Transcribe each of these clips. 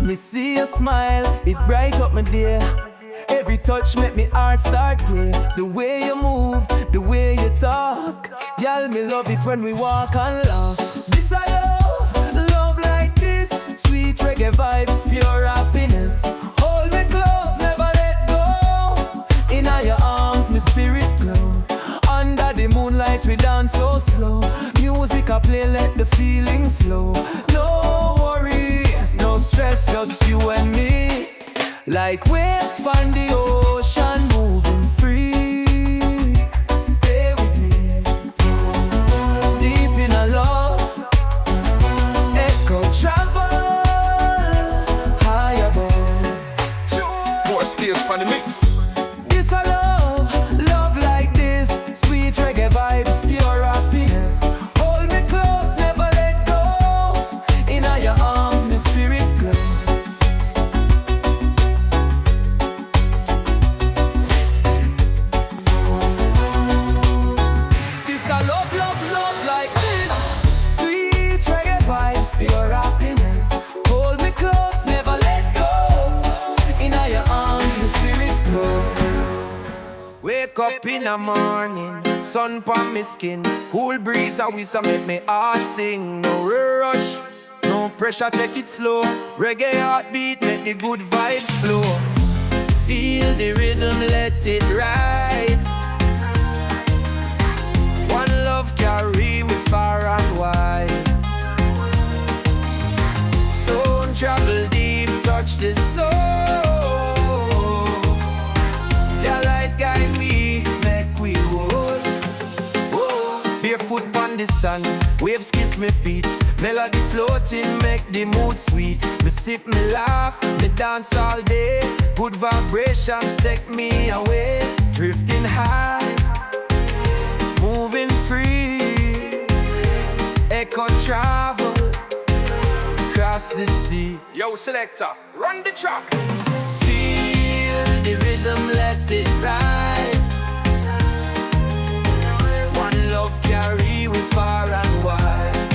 Me see your smile, it bright up my day. Every touch make me heart start play. The way you move, the way you talk, y'all me love it when we walk and laugh. This I love like this. Sweet reggae vibes, pure happiness. Hold me close, never let go. In your arms, my spirit glow. Under the moonlight we dance so slow. Music I play, let the feelings flow. No worries, no stress, just you and me. Like waves on the ocean, moving free. Stay with me, deep in a love. Echo travel, high above. More space for the mix. This I love like this. Sweet reggae vibes, pure happiness. Hold me close, never let go. In your arms, my spirit glow. Pure happiness. Hold me close, never let go. In your arms, my spirit glow. Wake up in the morning, sun pon me skin. Cool breeze a whistle make me heart sing. No rush, no pressure, take it slow. Reggae heartbeat make the good vibes flow. Feel the rhythm, let it ride. One love carry we far and wide. Soul travel deep, touch the soul. Jah light guide we, make we hold. Barefoot on the sand, waves kiss me feet. Melody floating, make the mood sweet. Me sip, me laugh, me dance all day. Good vibrations take me away. Drifting high, moving free. Echo travel across the sea. Yo, selector, run the track. Feel the rhythm, let it ride. One love carry we far and wide.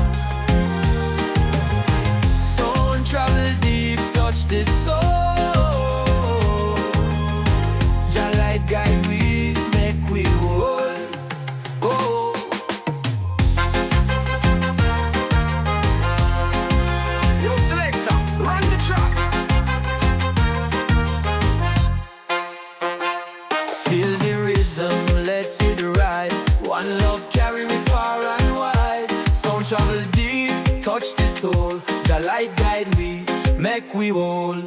Soul travel deep, touch the soul. Jah light guide we, make we whole. Oh. Feel the rhythm, let it ride. One love carry me far and wide. Sound travel deep, touch the soul. The light guide we, make we whole.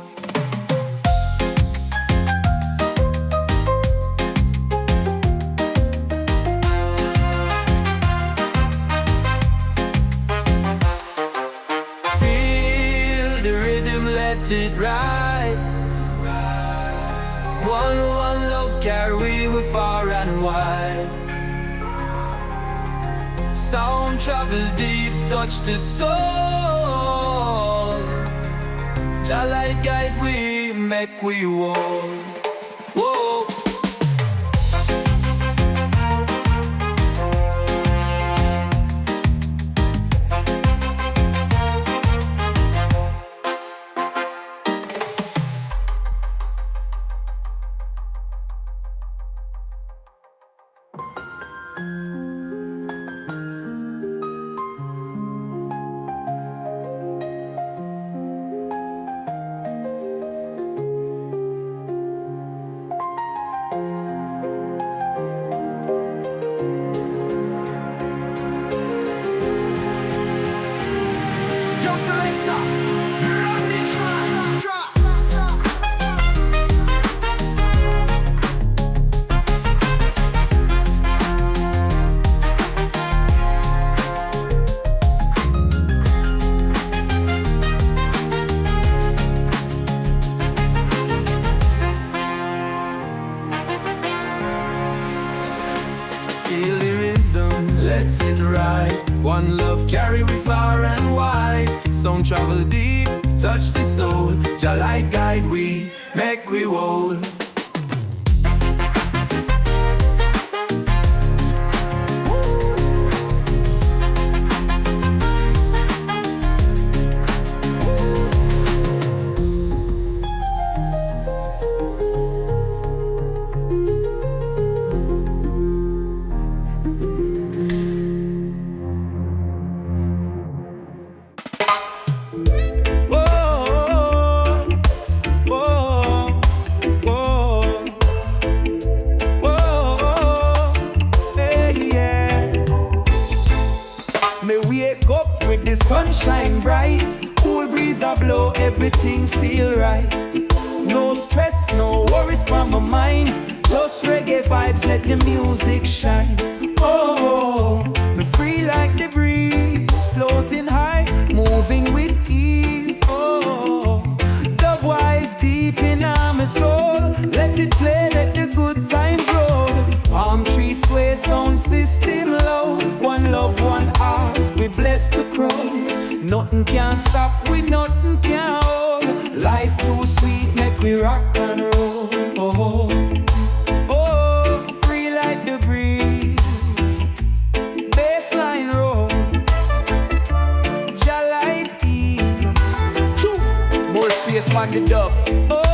Feel the rhythm, let it ride. One love carry we far and wide. Sound travel deep, touch the soul. The light guide we, make we whole. Whoa. One love carry we far and wide. Sound travel deep, touch the soul. Jah light guide we, make we whole. everything feel right. No stress, no worries from my mind. Just reggae vibes, let the music shine. Oh, me free like the breeze, floating high, moving with ease. Oh, dubwise deep in my soul. Let it play, let the good times roll. Palm tree sway, sound system low. One love, one heart, we bless the crowd. Nothing can stop, we nothing can hold. Life too sweet, make we rock and roll. Oh, oh, free like the breeze, bassline roll, Jalite ease. More space on the dub. Oh,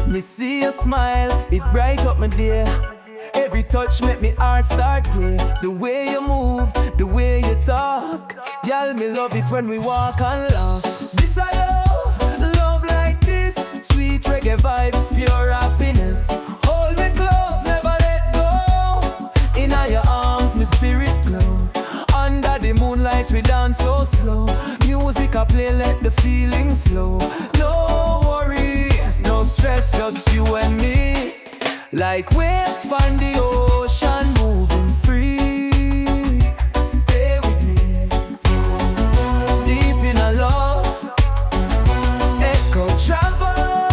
me see your smile, it bright up my day. Every touch make me heart start play. The way you move, the way you talk, y'all me love it when we walk and laugh. This I love like this. Sweet reggae vibes, pure happiness. Hold me close, never let go. In your arms, my spirit glow. Under the moonlight, we dance so slow. Music I play, let the feelings flow. No worries, no stress, just you and me. Like waves on the ocean, moving free. Stay with me, deep in a love. Echo travel,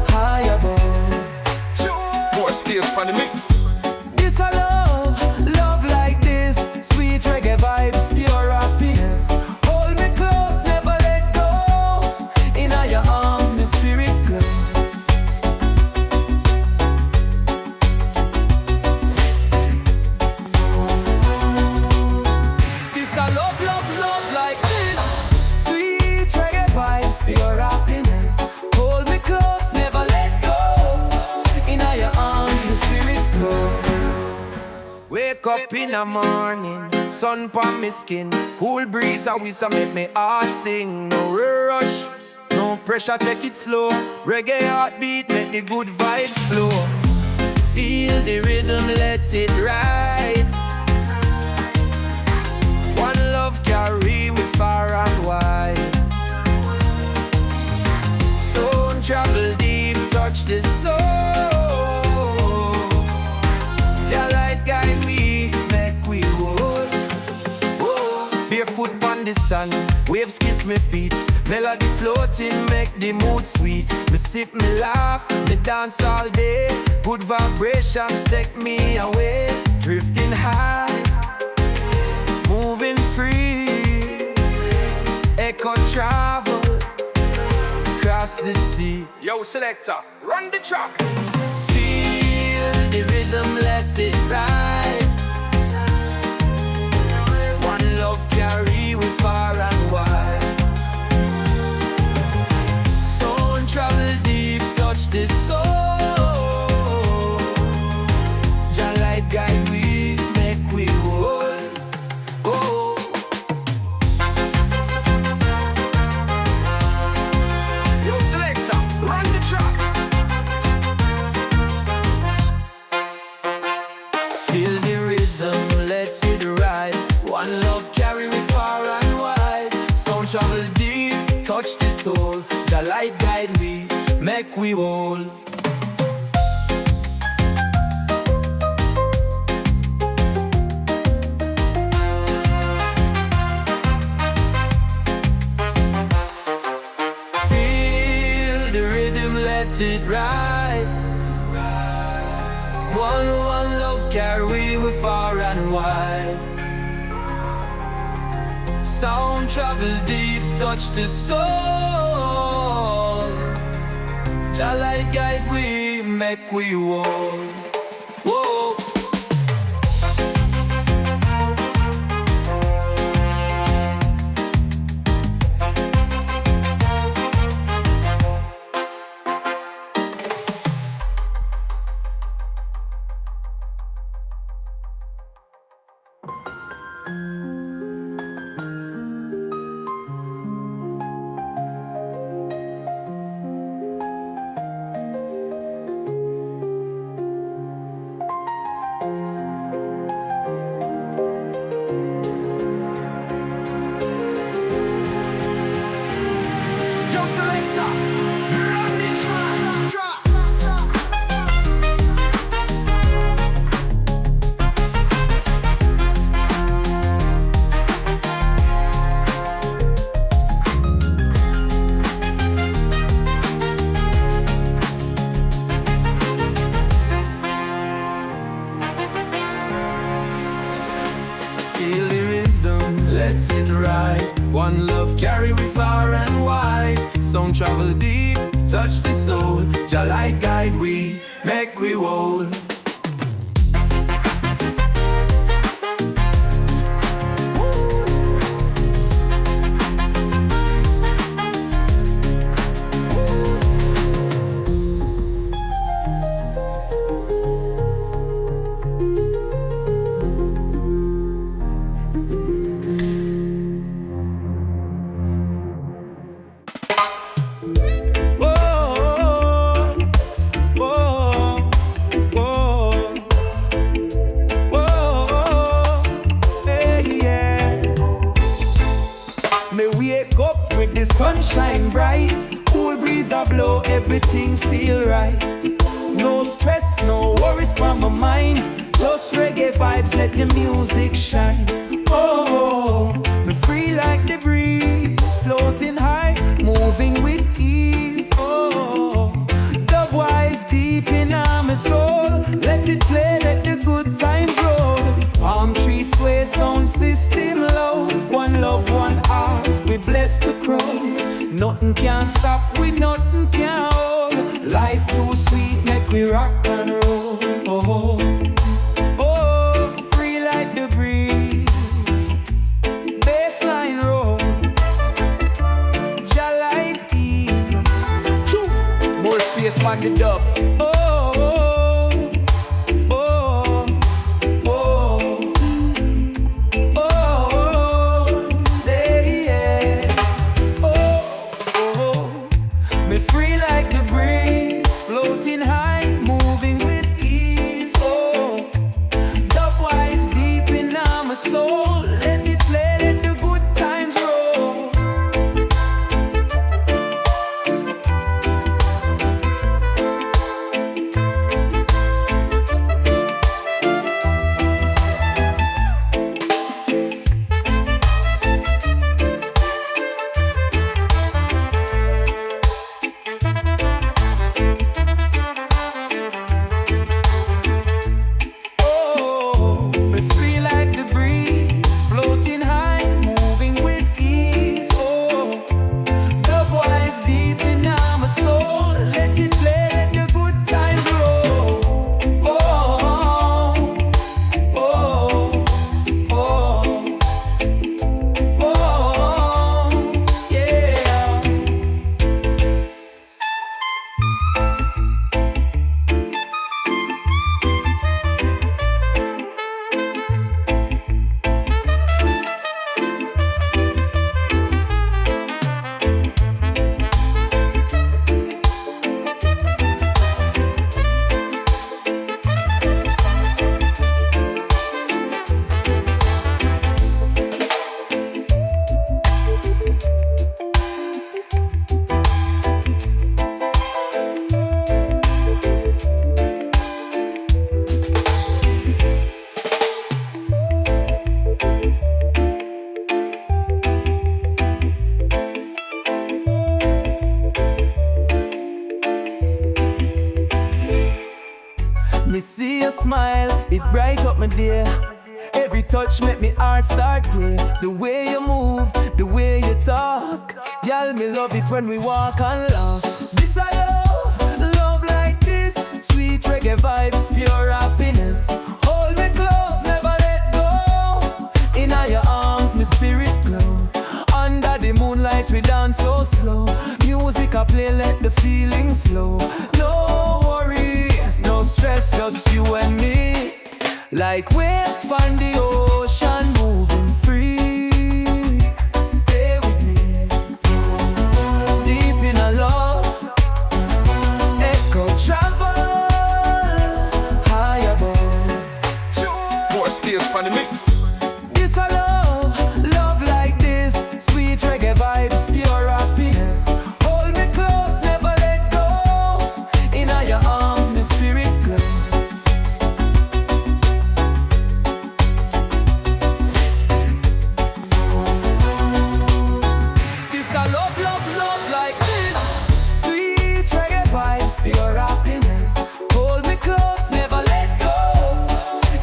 high above. More space for the mix. This a love like this. Sweet reggae vibes, pure happiness. Hold me close, never let go. In your arms, my spirit glow. Pure happiness. Hold me close, never let go. In your arms, my spirit glow. Wake up in the morning, sun pon me skin. Cool breeze always make me heart sing. No rush, no pressure, take it slow. Reggae heartbeat, make the good vibes flow. Feel the rhythm, let it ride. One love carry we far and wide. Soul travel deep, touch the soul. Jah light guide we, make we hold. Barefoot on the sand, waves kiss me feet. Melody floating, make the mood sweet. Me sip, me laugh, me dance all day. Good vibrations take me away. Drifting high, moving free. make us travel across the sea. Yo, selector, run the track. Feel the rhythm, let it ride. One love carry we far and wide. Soul travel deep, touch the soul. Jah light guide we, make we whole. Oh. Yo, selector, run the track. Feel the rhythm, let it ride. One love carry me far and wide. Sound travel deep, touch the soul. Jah light guide we, make we whole. Feel the rhythm, let it ride. One love carry we far and wide. Sound travel deep, touch the soul. Jah light guide we, make we whole. Whoa. Yo, selector, run the track. Feel the rhythm, let it ride. One love carry we far and wide. Sound travel deep, touch the soul. Jah light guide we, make we whole. Sunshine bright, cool breeze a blow, everything feel right. No stress, no worries from my mind. Just reggae vibes, let the music shine. Oh, me free like the breeze, floating high, moving with ease. Oh, dubwise deep in my soul. Let it play, let the good times roll. Palm tree sway, sound system low. One love, one heart, we bless the crowd. Nothing can stop, we nothing can hold. Life too sweet, make we rock and roll. Oh, oh, free like the breeze. Bassline roll. Jah light ease. More space on the dub. Oh, smile, it bright up my day. Every touch make me heart start play. The way you move, the way you talk, y'all me love it when we walk and laugh. This I love like this. Sweet reggae vibes, pure happiness. Hold me close, never let go. In your arms, my spirit glow. Under the moonlight, we dance so slow. Music I play, let the feelings flow. No worries, no stress, just you and me. Like waves on the ocean, moving free. Stay with me, deep in a love. Echo travel, high above. More space for the mix. This I love like this. Sweet reggae vibes, pure happiness. Hold me close, never let go. In your arms, my spirit glow. This I love like this. Sweet reggae vibes, pure happiness. Hold me close, never let go.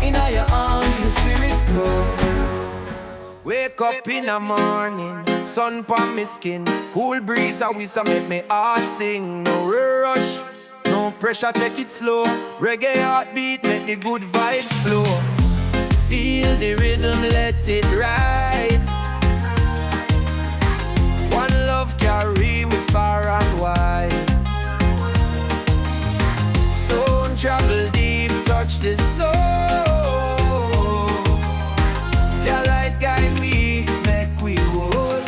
In your arms, my spirit glow. Wake up in the morning, sun pon me skin. Cool breeze always make me heart sing. No rush, no pressure, take it slow. Reggae heartbeat, make the good vibes flow. Feel the rhythm, let it ride. One love carry we far and wide. Soul travel deep, touch the soul. Your light guide we, make we hold.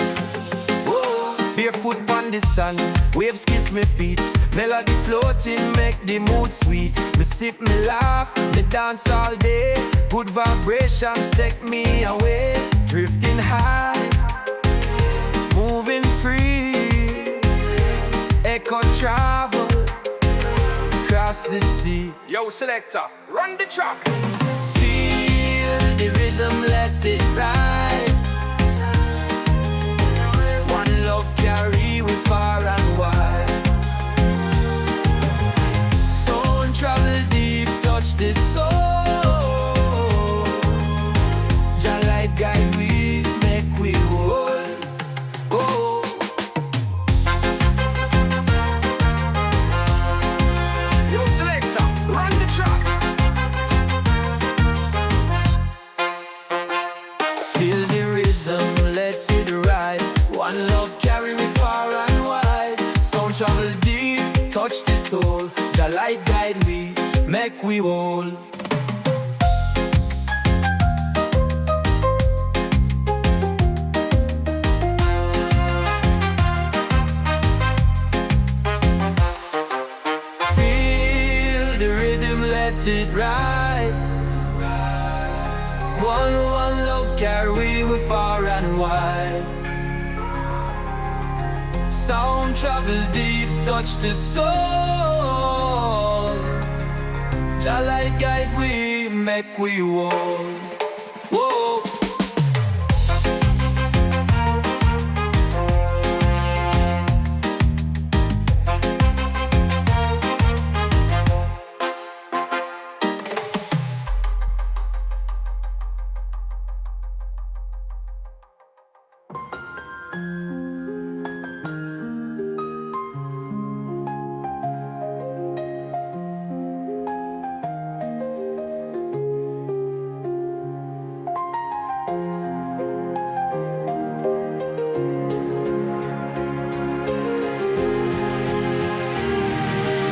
Barefoot on the sand, waves kiss me feet. Melody floating, make the mood sweet. Me sip, me laugh, me dance all day. Good vibrations take me away. Drifting high, moving free. Echo travel, across the sea. Yo, selector, run the track. Feel the rhythm, let it ride. One love carry we far and wide. Soul travel deep, touch the soul. Jah light guide we, make we hold. Oh. Yo, selector, run the track. Feel the rhythm, let it ride. One love carry me far and wide. Sound travel deep, touch the soul. The light guide we, make we whole. Feel the rhythm, let it ride. One love carry we far and wide. Sound travel deep, touch the soul. The light guide we, make we whole. Whoa.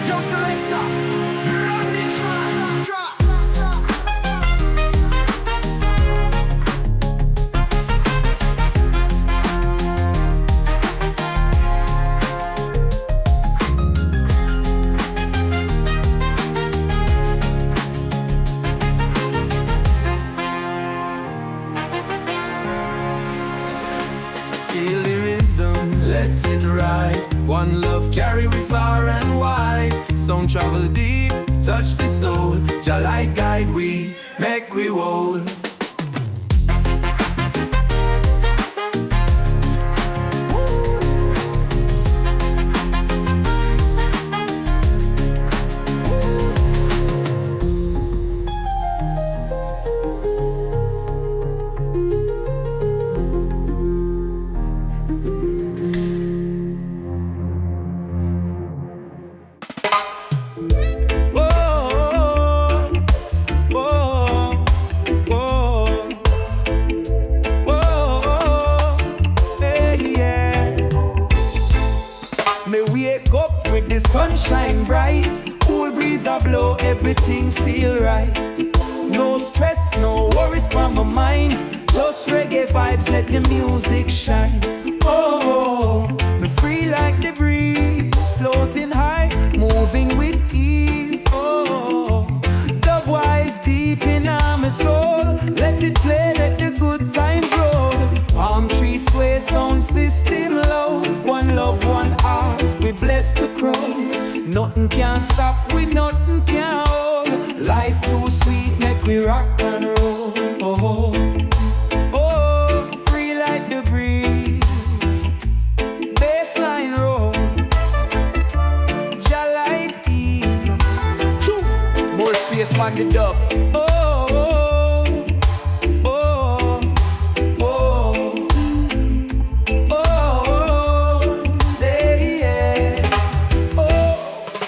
Yo, selector, run the track. Feel the rhythm, let it ride. One love carry we far and wide. Sound travel deep, touch the soul. Jah light guide we, make we whole. Me wake up with the sunshine bright. Cool breeze a blow, everything feel right. No stress, no worries from my mind. Just reggae vibes, let the music shine. Oh, me free like the breeze, floating high, moving with ease. Oh, dubwise deep in my soul. Let it play, let the good times roll. Palm tree sway, sound system low. One love, one heart, we bless the crowd. Nothing can stop, we nothing can hold. Life too sweet, make we rock and roll. Oh, oh, free like the breeze. Bassline roll. Jalight ease. More space on the dub. Oh, oh, oh, oh, oh, yeah. Oh,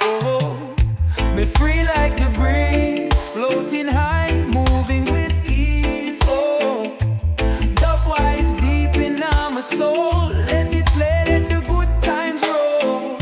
oh, me free like the breeze, floating high, moving with ease. Oh, dubwise deep in my soul. Let it play, let the good times roll.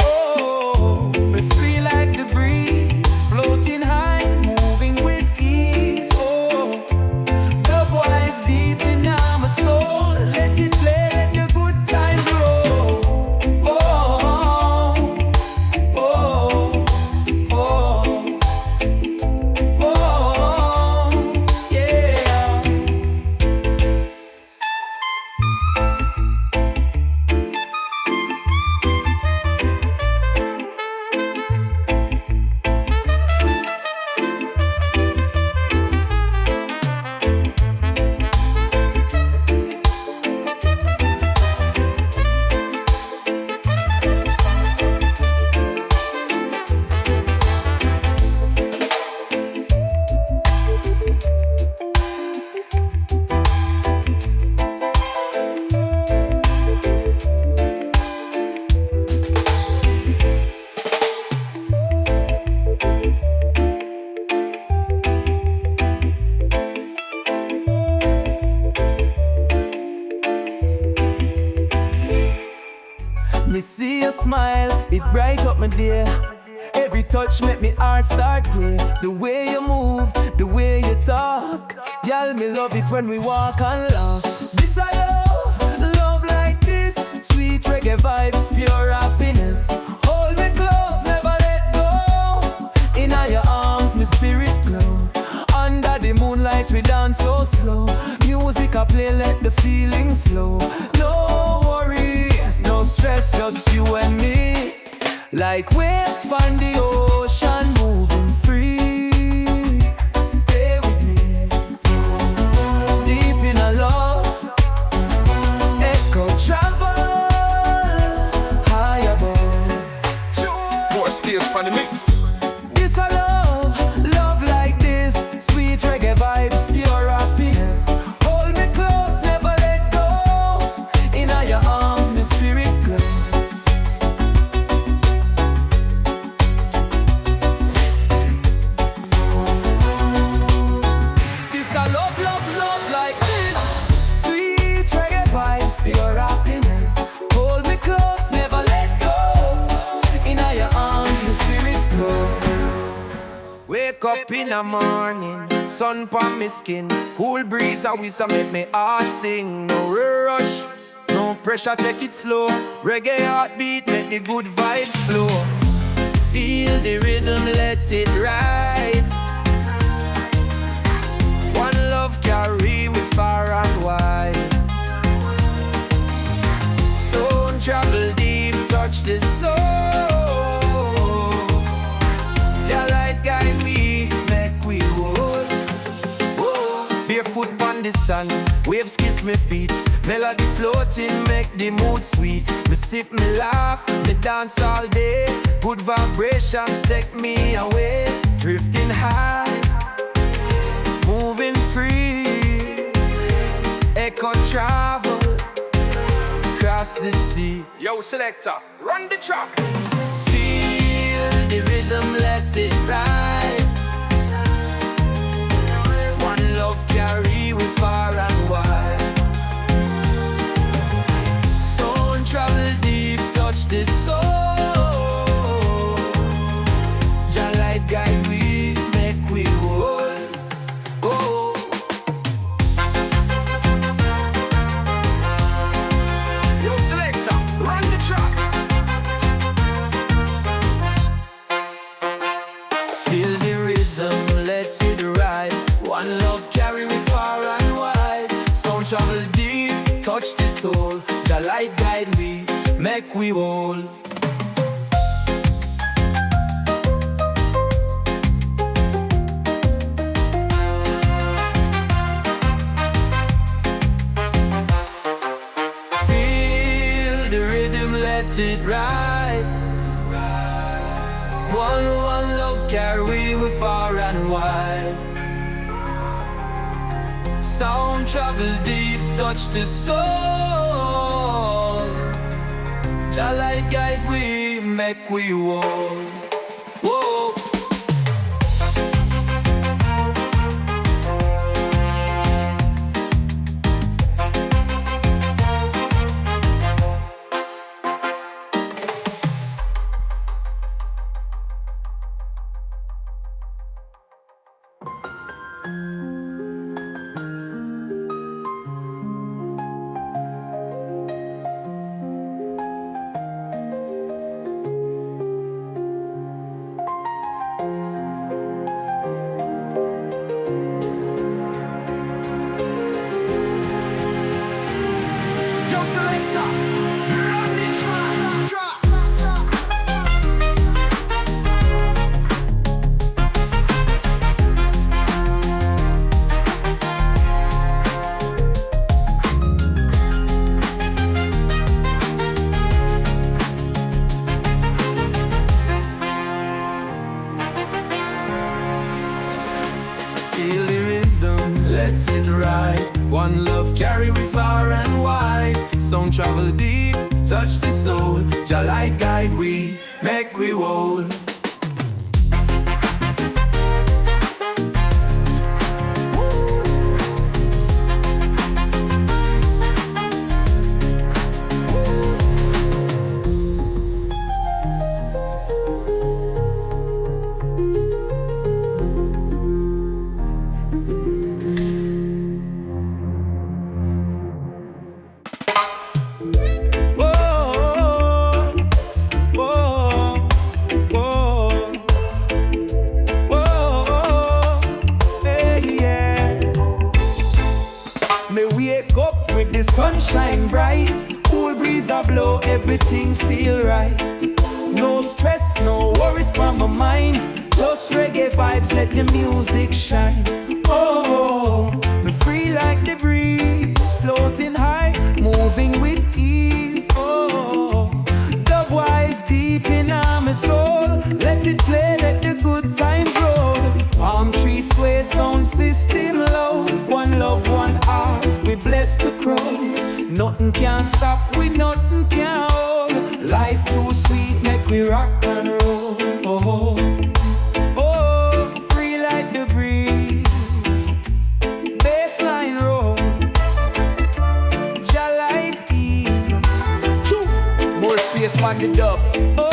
Oh, me free like the breeze, floating high, moving with ease. Oh, dubwise deep in my soul. Let it play, let the good times roll. Oh, oh, oh, oh, yeah. Me see your smile, it bright up my day. Every touch make me heart start play. The way you move, the way you talk, y'all me love it when we walk and laugh. This I love like this. Sweet reggae vibes, pure happiness. Hold me close, never let go. In your arms, my spirit glow. Under the moonlight, we dance so slow. Music I play, let the feelings flow. No worries, no stress, just you and me. Like waves on the ocean, moving free. Stay with me, deep in a love. Echo travel, high above. More space for the mix. This I love like this. Sweet reggae vibes, pure happiness. Hold me close, never let go. In your arms, my spirit glow. This I love like this. Sweet reggae vibes, pure happiness. Hold me close, never let go. In your arms, my spirit glow. Wake up in the morning, sun pon me skin. Cool breeze a whiz a make me heart sing. No rush, no pressure, take it slow. Reggae heartbeat make the good vibes flow. Feel the rhythm, let it ride. One love carry we far and wide. Sound travel deep, touch the soul. Jah light guide we, make we hold. Whoa. Barefoot on the sand, waves kiss me feet. Melody floating, make the mood sweet. Me sip, me laugh, me dance all day. Good vibrations take me away, drifting high. travel across the sea. Yo, selector, run the track. Feel the rhythm, let it ride. One love carry we far and wide. Soul travel deep, touch the soul. Jah light guide we, make we whole. Oh. Yo, selector, run the track. Feel the rhythm, let it ride. One love carry me far and wide. Sound travel deep, touch the soul. The light guide we, make we whole. Feel the rhythm, let it ride. One love carry we far and wide. Sound travel deep, touch the soul. Jah light guide we, make we whole. Whoa. Yo, selector, run the track. Feel the rhythm, let it ride. One love carry we far and wide. Sound travel deep, touch the soul. Jah light guide we, make we whole. Sunshine bright, cool breeze a blow, everything feel right. No stress, no worries from my mind. Just reggae vibes, let the music shine. Oh, me free like the breeze, floating high, moving with ease. Oh, dubwise deep in my soul. Let it play, let the good times roll. Palm tree sway, sound system low. One love, one heart, we bless the crowd. Nothing can stop, we nothing can hold. Life too sweet, make we rock and roll. Oh, oh, free like the breeze. Bassline roll. Jah light ease. More space on the dub. Oh,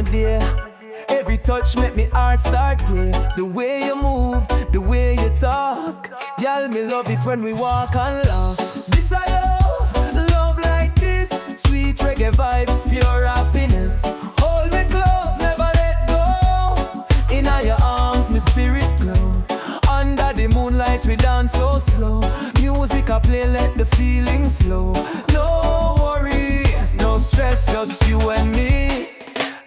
me there. Every touch make me heart start play. The way you move, the way you talk, y'all me love it when we walk and laugh. This I love like this. Sweet reggae vibes, pure happiness. Hold me close, never let go. In your arms, my spirit glow. Under the moonlight, we dance so slow. Music I play, let the feelings flow. No worries, no stress, just you and me.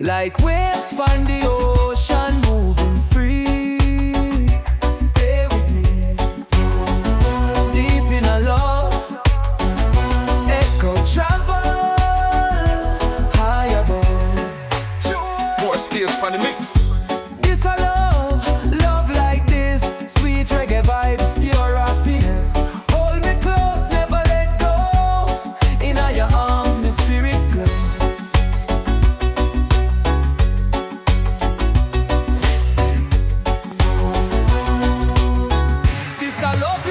Like waves on the ocean, moving free. Stay with me, deep in a love. Echo travel, high above. More space for the mix. This I love like this. Sweet reggae vibes, pure happiness. Hold me close, never let go. In your arms, my spirit glow. This I love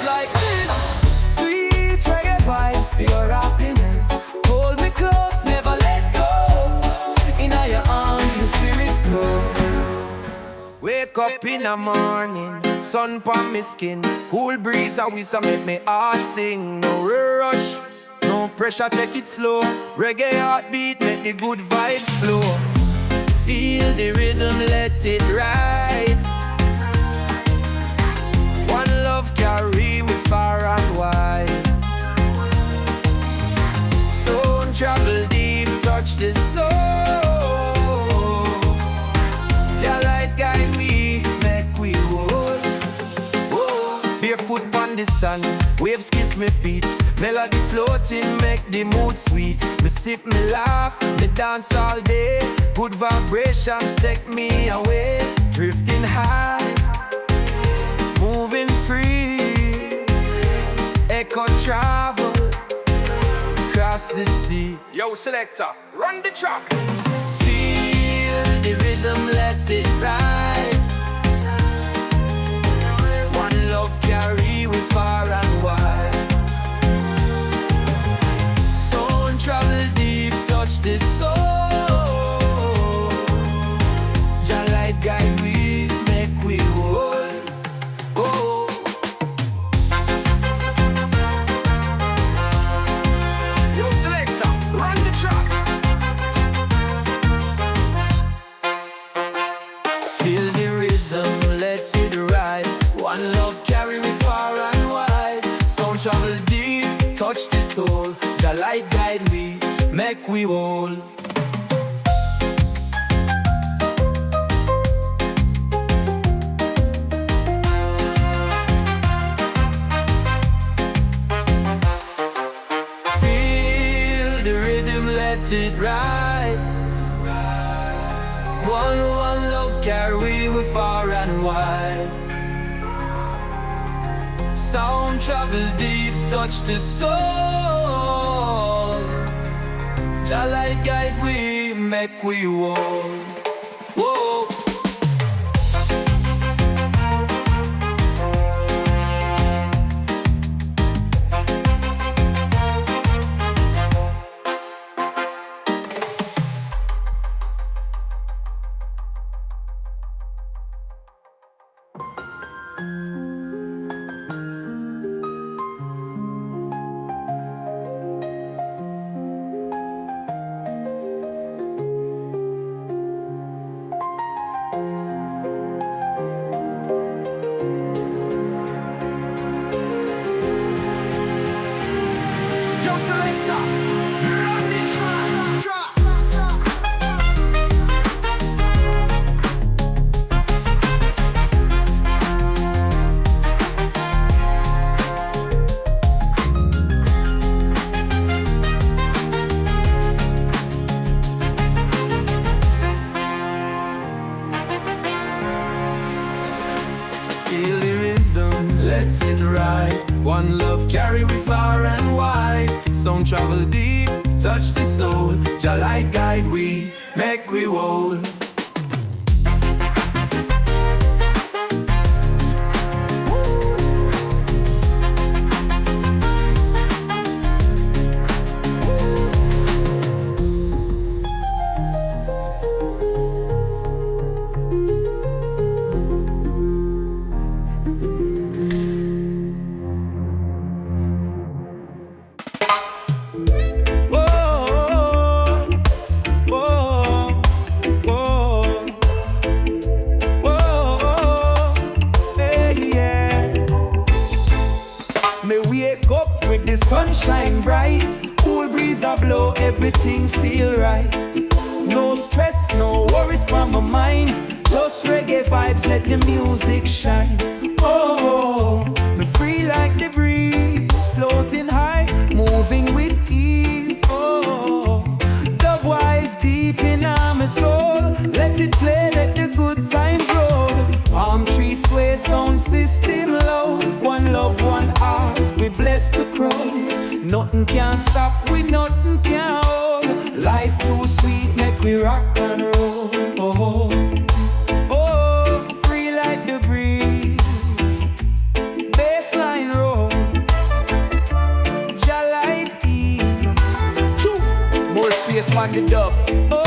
like this. Sweet reggae vibes, pure happiness. Hold me close, never let go. In your arms, my spirit glow. Wake up in the morning, sun pon me skin, cool breeze a whistle make me heart sing. No rush, no pressure, take it slow. Reggae heartbeat make the good vibes flow. Feel the rhythm, let it ride. One love carry we far and wide. Soul travel deep, touch the soul. Your light guide we, make we hold. Barefoot on the sand, waves kiss me feet. Melody floating, make the mood sweet. Me sip, me laugh, me dance all day. Good vibrations take me away. Drifting high, moving free. Echo travel, across the sea. Yo, selector, run the track. Feel the rhythm, let it ride. One love carry we far and wide. Soul travel deep, touch the soul. Your light guide we, make we hold. Oh. Yo, selector, run the track. Feel the rhythm, let it ride. One love carry me far and wide. Sound travel deep, touch the soul. The light guide we, make we whole. Feel the rhythm, let it ride. One love carry we far and wide. Sound travel deep, touch the soul. The light guide we, make we whole. Whoa. Yo, selector, run the track. Feel the rhythm, let it ride. One love carry we far and wide. Sound travel deep, touch the soul. Your light guide we, make we whole. Sunshine bright, cool breeze a blow, everything feel right. No stress, no worries from my mind. Just reggae vibes, let the music shine. Oh, me free like the breeze, floating high, moving with ease. Oh, dubwise deep in my soul. Let it play, let the good times roll. Palm tree sway, sound system low. One love, one heart, we bless the crowd. Nothing can stop, we nothing can hold. Life too sweet, make we rock and roll. Oh, oh, free like the breeze. Bassline roll. Jalight ease. More space on the dub. Oh,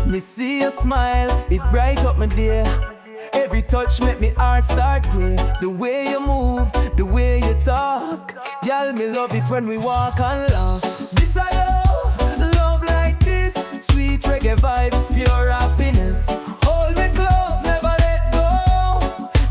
me see your smile, it bright up my day. Every touch make me heart start play. The way you move, the way you talk, y'all me love it when we walk and laugh. This I love, love like this. Sweet reggae vibes, pure happiness. Hold me close, never let go.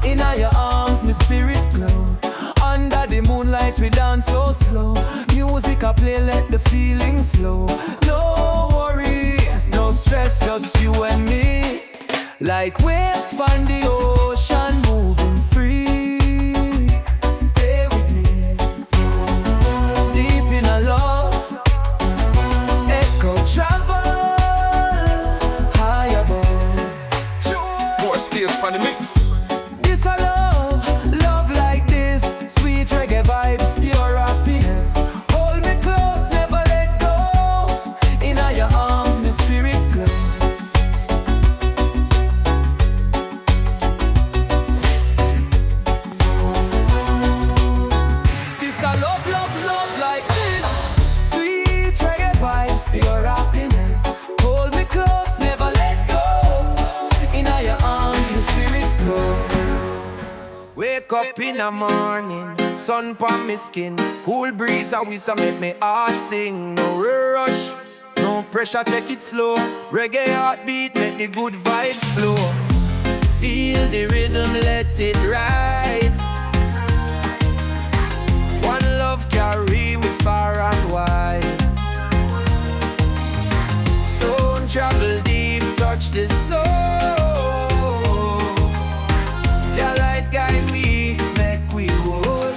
In your arms, my spirit glow. Under the moonlight, we dance so slow. Music I play, let the feelings flow. No worries, no stress, just you and me. Like waves on the ocean, moving free. Stay with me, deep in a love. Echo travel, high above. More space for the mix. This a love, love like this. Sweet reggae vibes, pure happiness. Hold me close, never let go. In your arms, my spirit glow. This a love, love, love like this. Sweet reggae vibes, pure happiness. Hold me close, never let go. In your arms, my spirit glow. Wake up in the morning, sun pon me skin. Cool breeze a whiz make me heart sing. No rush, no pressure, take it slow. Reggae heartbeat make the good vibes flow. Feel the rhythm, let it ride. One love carry we far and wide. Sound travel deep, touch the soul. Your light guide we, make we hold.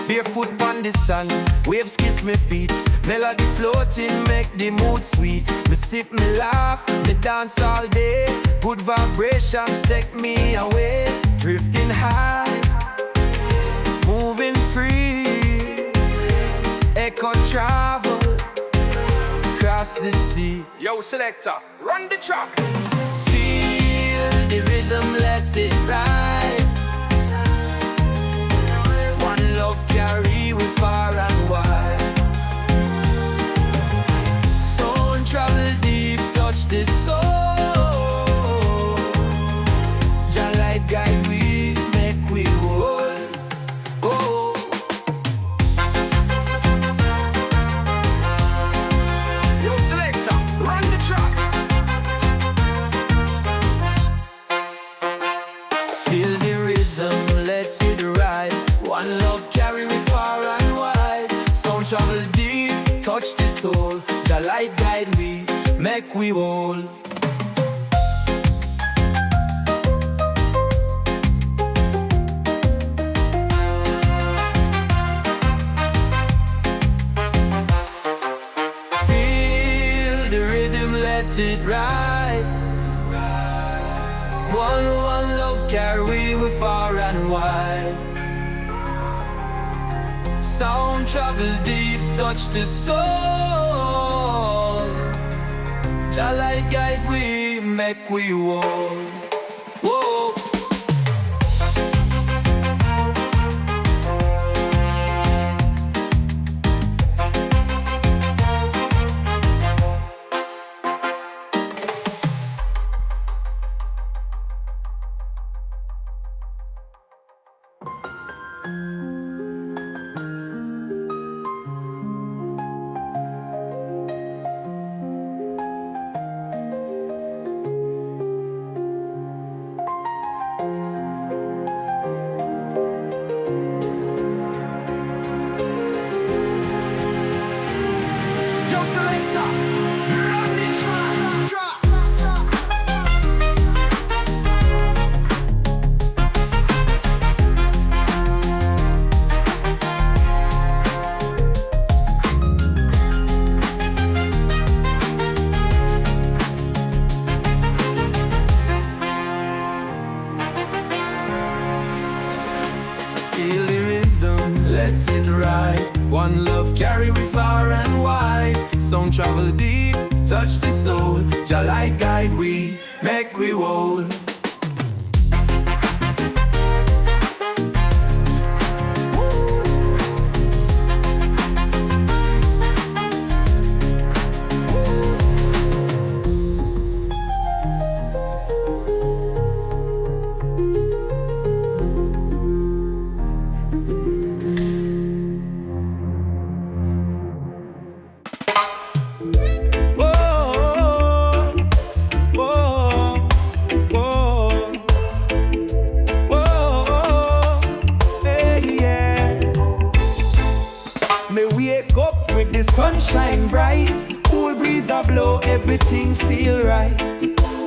Barefoot on the sand, waves kiss me feet. Melody floating, make the mood sweet. Me sip, me laugh, me dance all day. Good vibrations take me away. Drifting high, moving free. make us travel across the sea. Yo, selector, run the track. Feel the rhythm, let it ride. One love carry we far and wide. Soul travel deep, touch the soul. Jah light guide we, make we whole. Oh. Yo, selector, run the track. Feel the rhythm, let it ride. One love carry me far and wide. Sound travel deep, touch the soul. Jah light guide we, make we whole. Feel the rhythm, let it ride. One love carry we far and wide. Sound travel deep, touch the soul. Jah light guide we, make we whole. Whoa. Yo, selector, run the track. Feel the rhythm, let it ride. One love carry we far and wide. Sound travel deep, touch the soul. Jah light guide we, make we whole. Sunshine bright, cool breeze a blow, everything feel right.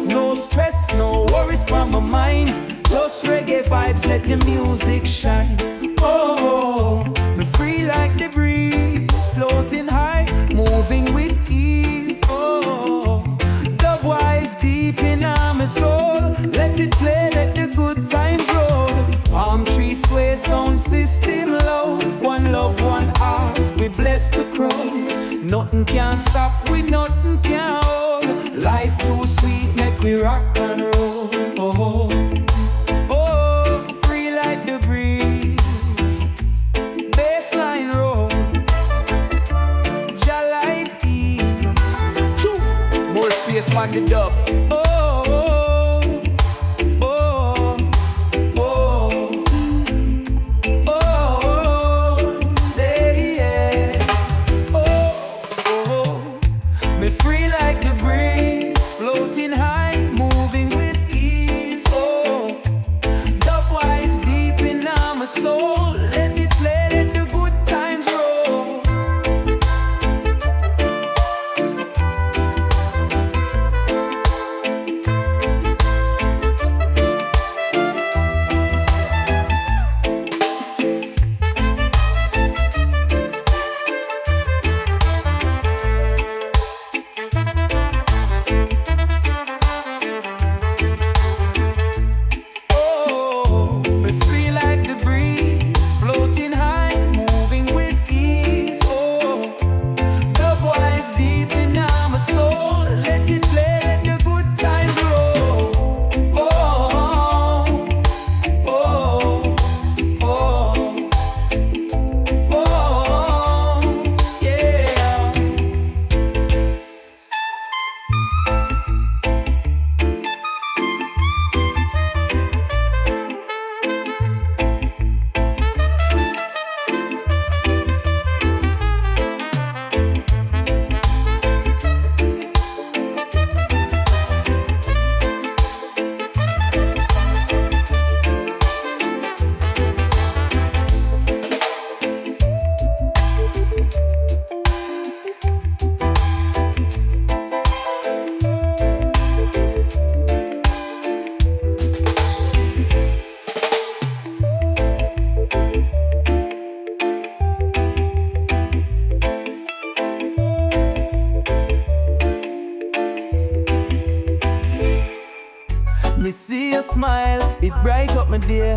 No stress, no worries from my mind. Just reggae vibes, let the music shine. Oh, me free like the breeze, floating high, moving with ease. Oh, dubwise deep in my soul. Let it play, let the good times roll. Palm tree sway, sound system low. One love, one heart, we bless the crowd. Nothing can stop, we nothing can hold. Life too sweet, make we rock and roll. Oh, oh, free like the breeze. Bassline roll. Jah light ease. More space on the dub. Oh, Me see your smile, it bright up my day.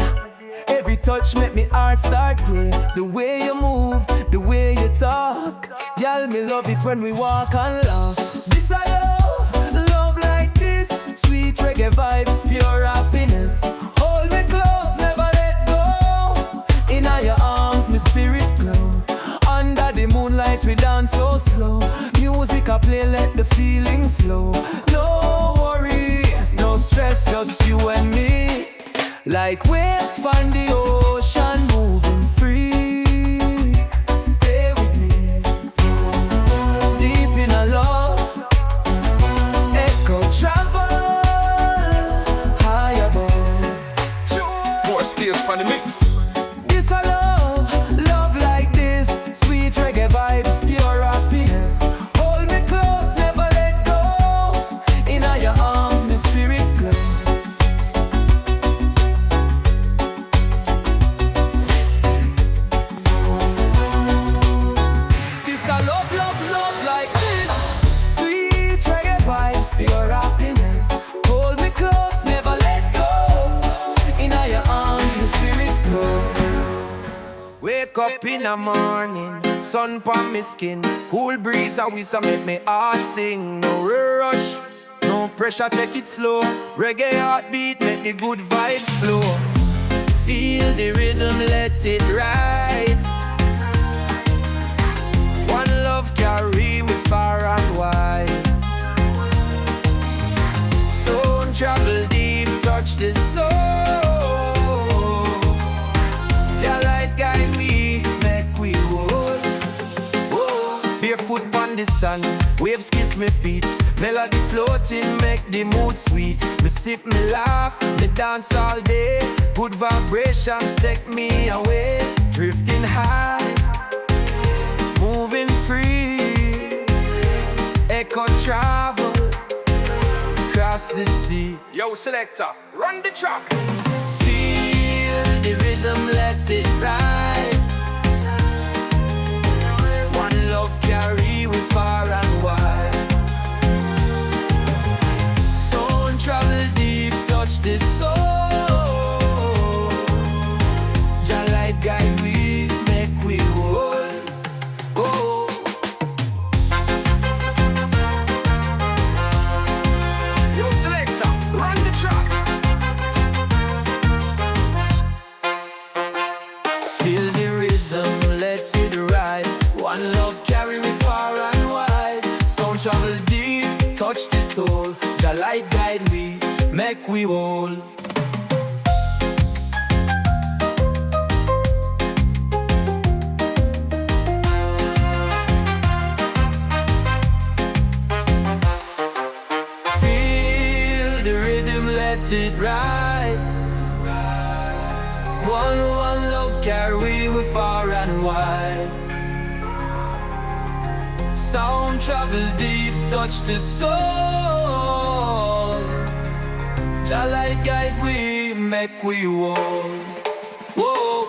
Every touch make me heart start play. The way you move, the way you talk, y'all me love it when we walk and laugh. This I love like this. Sweet reggae vibes, pure happiness. Hold me close, never let go. In your arms, my spirit glow. Under the moonlight, we dance so slow. Music I play, let the feelings flow. No worries, no stress, just you and me. Like waves on the ocean, moving free. Stay with me, deep in a love. Echo travel, high above. More space for the mix. This I love like this. Sweet reggae vibes, pure happiness. Hold me close, never let go. In your arms, my spirit glow. This I love like this. Sweet reggae vibes, pure happiness. Hold me close, never let go. In your arms, my spirit glow. Wake up in the morning, sun pon me skin. Cool breeze always make me heart sing. No rush, no pressure, take it slow. Reggae heartbeat, make the good vibes flow. Feel the rhythm, let it ride. One love carry we far and wide. Soul travel deep, touch the soul. Your light guide we, make we hold. Barefoot on the sand, waves kiss me feet. Melody floating, make the mood sweet. Me sip, me laugh, me dance all day. Good vibrations take me away. Drifting high, moving free. Echo travel, across the sea. Yo, selector, run the track. Feel the rhythm, let it ride. One love carry we far and wide. Soul travel deep, touch the soul. Jah light guide we, make we hold. Oh. Yo, selector, run the track. Feel the rhythm, let it ride. One love carry me far and wide. Sound travel deep, touch the soul. Jah light guide we, make we whole. Feel the rhythm, let it ride. One love carry we far and wide. Sound travel deep, touch the soul. Jah light guide we, make we whole. Whoa.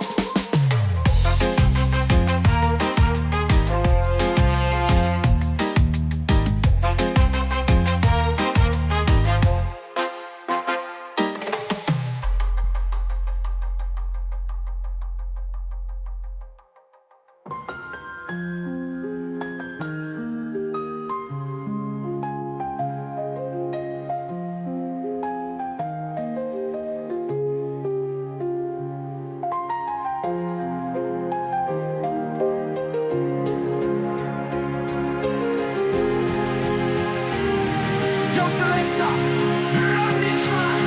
Yo, selector, run the track.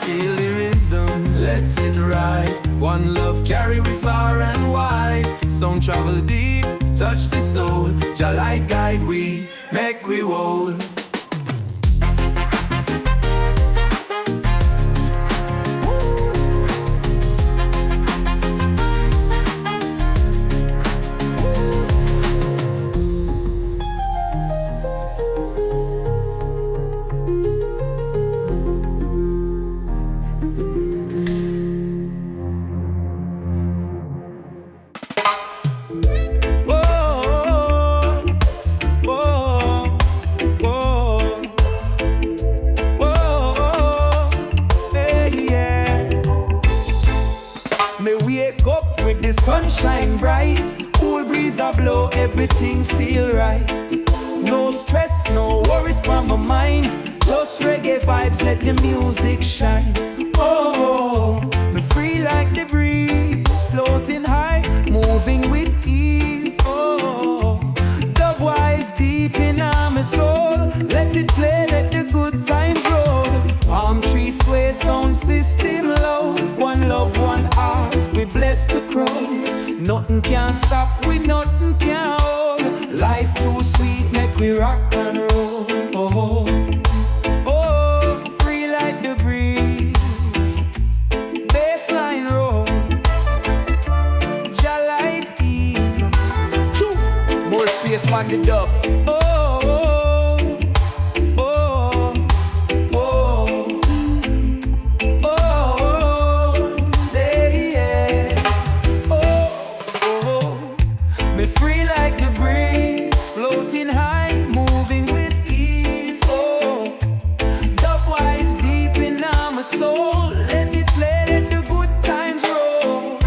Feel the rhythm, let it ride. One love carry we far and wide. Sound travel deep, touch the soul. Jah light guide we, make we whole. everything feel right. No stress, no worries from my mind. Just reggae vibes, let the music shine. Oh, me free like the breeze, floating high, moving with ease. Oh, dubwise deep in my soul. Let it play, let the good times roll. Palm tree sway, sound system low. One love, one heart, we bless the crowd. Nothing can stop, we nothing can hold. Life too sweet, make we rock and roll. Oh, oh, free like the breeze. Bassline roll. Jalight ease. More space on the dub. Oh, oh, oh, oh, oh, yeah. Oh, oh, me free like the breeze, floating high, moving with ease. Oh, dubwise deep in my soul. Let it play, let the good times roll.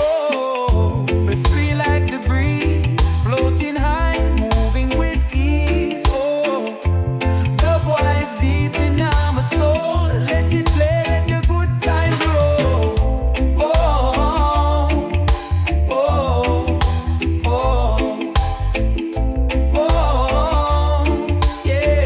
Oh, me free like the breeze, floating high, moving with ease. Oh, dubwise deep in my soul. Let it play, let the good times roll. Oh, oh, oh, oh, yeah.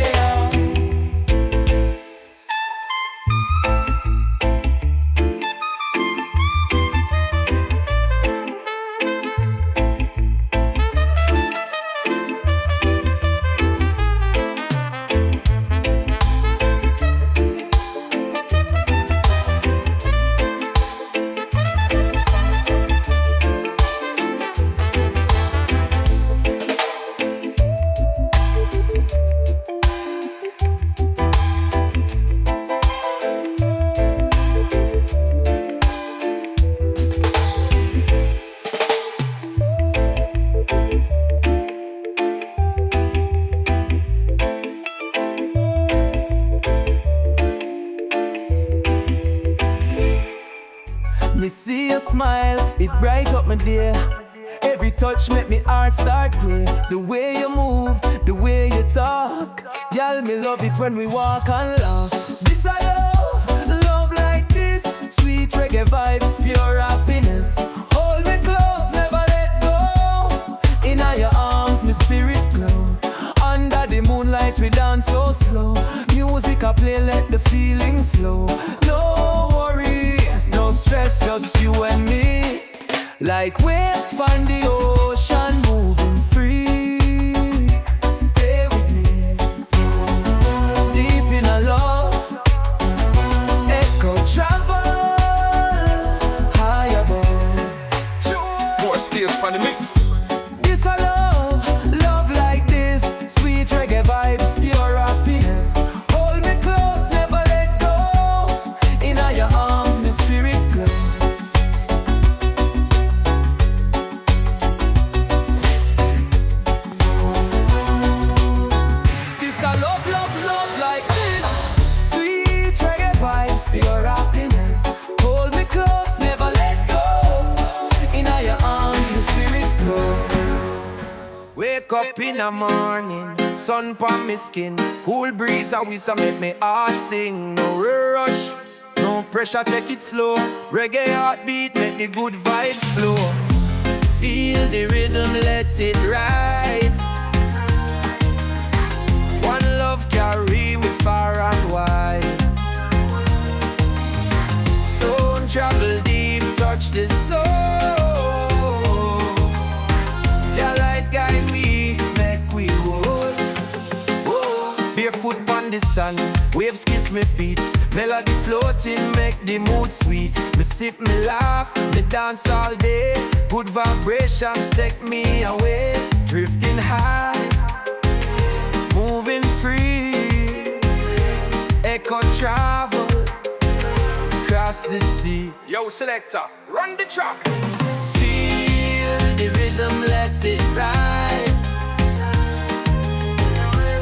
Me see your smile, it bright up my day. Every touch make me heart start play. The way you move, the way you talk, y'all me love it when we walk and laugh. This I love like this. Sweet reggae vibes, pure happiness. Hold me close, never let go. In your arms, my spirit glow. Under the moonlight, we dance so slow. Music I play, let the feelings flow. No worries, no stress, just you and me. Like waves on the ocean, moving free. Stay with me, deep in a love. Echo travel, high above. More space on the mix. This I love like this. Sweet reggae vibes, pure happiness. Hold me close, never let go. In your arms, my spirit glow. This I love like this. Sweet reggae vibes, pure happiness. Hold me close, never let go. In your arms, my spirit glow. Wake up in the morning, sun pon me skin, cool breeze a whiz a make me heart sing. No rush, no pressure, take it slow. Reggae heartbeat make the good vibes flow. Feel the rhythm, let it ride. One love carry we far and wide. Sound travel deep, touch the soul. Jah light guide we, make we hold. Whoa. Barefoot on the sand, waves kiss me feet. Melody floating, make the mood sweet. Me sip, me laugh, me dance all day. Good vibrations take me away. Drifting high, moving free. Echo travel, across the sea. Yo, selector, run the track. Feel the rhythm, let it ride.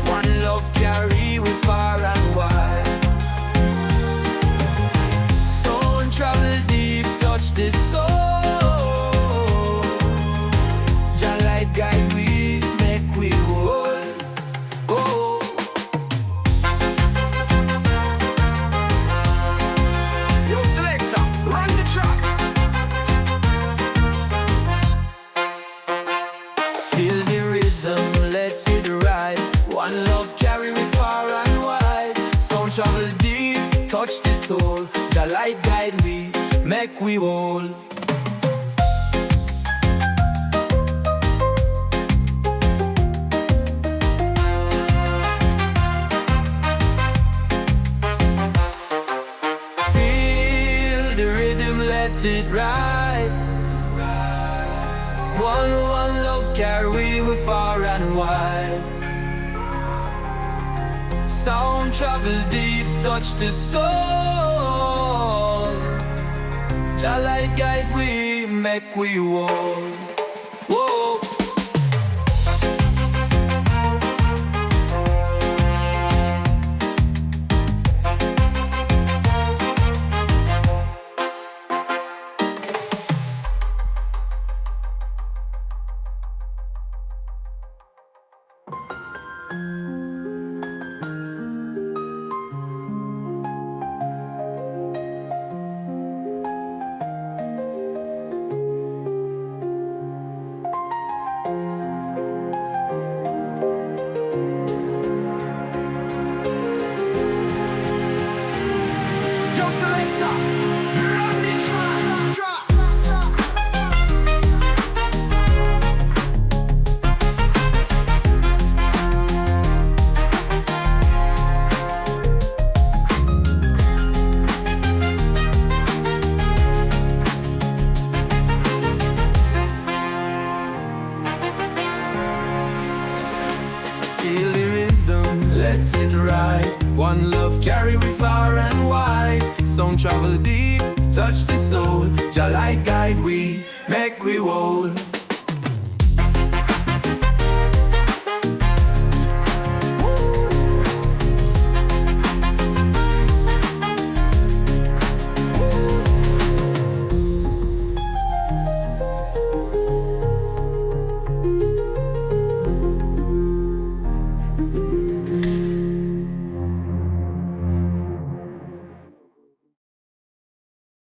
One love carry we far and wide. Sound travel deep, touch the soul. Jah light guide we, make we whole. Oh. Yo, selector, run the track. Feel the rhythm, let it ride. One love carry me far and wide. Sound travel deep, touch the soul. The light guide we, make we whole. Feel the rhythm, let it ride. One love carry we far and wide. Sound travel deep, touch the soul. The light guide we, make we whole. Whoa. Yo, selector, run the track. Feel the rhythm, let it ride. One love carry we far and wide. Sound travel deep, touch the soul. Jah light guide we, make we whole.